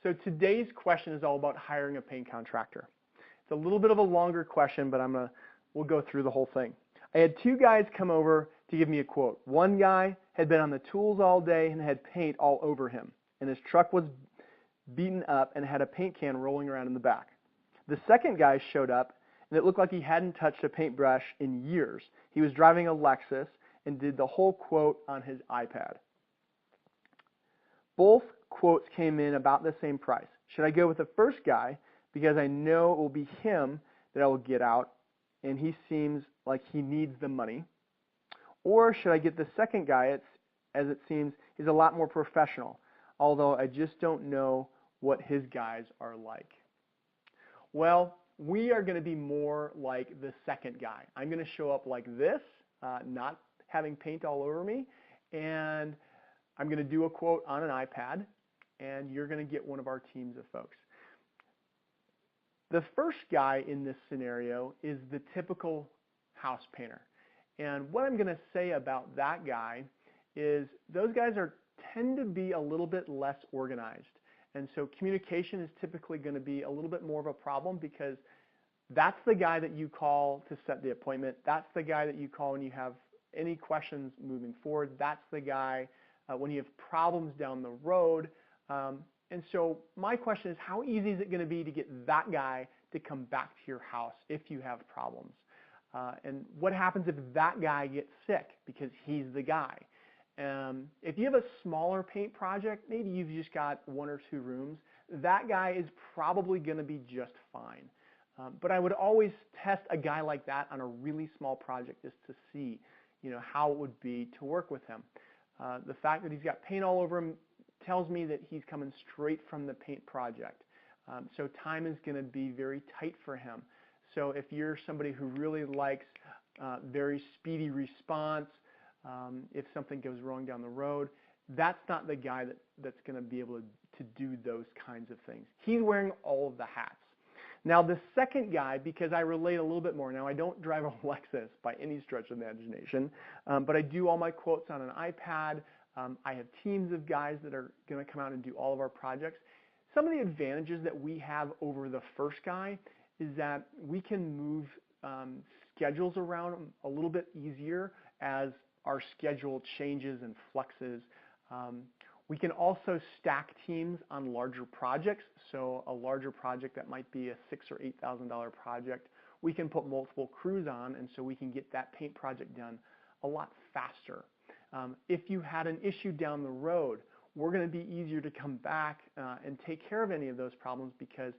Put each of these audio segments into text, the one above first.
So today's question is all about hiring a paint contractor. It's a little bit of a longer question, but we'll go through the whole thing. I had two guys come over to give me a quote. One guy had been on the tools all day and had paint all over him, and his truck was beaten up and had a paint can rolling around in the back. The second guy showed up, and it looked like he hadn't touched a paintbrush in years. He was driving a Lexus and did the whole quote on his iPad. Both quotes came in about the same price. Should I go with the first guy because I know it will be him that I will get out and he seems like he needs the money? Or should I get the second guy as it seems he's a lot more professional, although I just don't know what his guys are like? Well, we are going to be more like the second guy. I'm going to show up like this, not having paint all over me, and I'm going to do a quote on an iPad, and you're going to get one of our teams of folks. The first guy in this scenario is the typical house painter. And what I'm going to say about that guy is those guys tend to be a little bit less organized. And so communication is typically going to be a little bit more of a problem because that's the guy that you call to set the appointment. That's the guy that you call when you have any questions moving forward. That's the guy when you have problems down the road. And so my question is, how easy is it going to be to get that guy to come back to your house if you have problems? And what happens if that guy gets sick because he's the guy? If you have a smaller paint project, maybe you've just got 1 or 2 rooms, that guy is probably going to be just fine. But I would always test a guy like that on a really small project just to see, how it would be to work with him. The fact that he's got paint all over him tells me that he's coming straight from the paint project. So time is going to be very tight for him. So if you're somebody who really likes very speedy response, if something goes wrong down the road, that's not the guy that's going to be able to do those kinds of things. He's wearing all of the hats. Now the second guy, because I relate a little bit more, now I don't drive a Lexus by any stretch of the imagination, but I do all my quotes on an iPad. I have teams of guys that are going to come out and do all of our projects. Some of the advantages that we have over the first guy is that we can move schedules around a little bit easier as our schedule changes and fluxes. We can also stack teams on larger projects. So a larger project that might be a $6,000 or $8,000 project, we can put multiple crews on, and so we can get that paint project done a lot faster. If you had an issue down the road, we're going to be easier to come back and take care of any of those problems because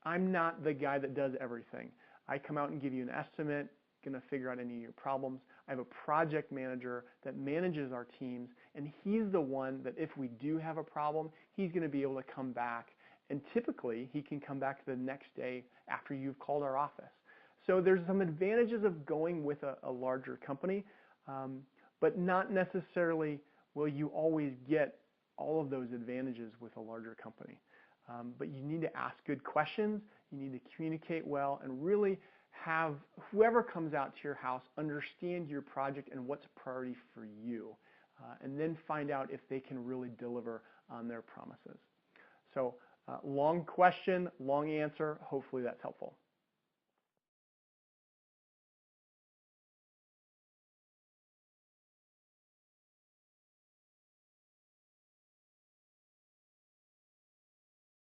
I'm not the guy that does everything. I come out and give you an estimate, going to figure out any of your problems. I have a project manager that manages our teams, and he's the one that if we do have a problem, he's going to be able to come back, and typically he can come back the next day after you've called our office. So there's some advantages of going with a larger company, but not necessarily will you always get all of those advantages with a larger company. But you need to ask good questions, you need to communicate well, and really have whoever comes out to your house understand your project and what's a priority for you, and then find out if they can really deliver on their promises. So long question, long answer. Hopefully that's helpful.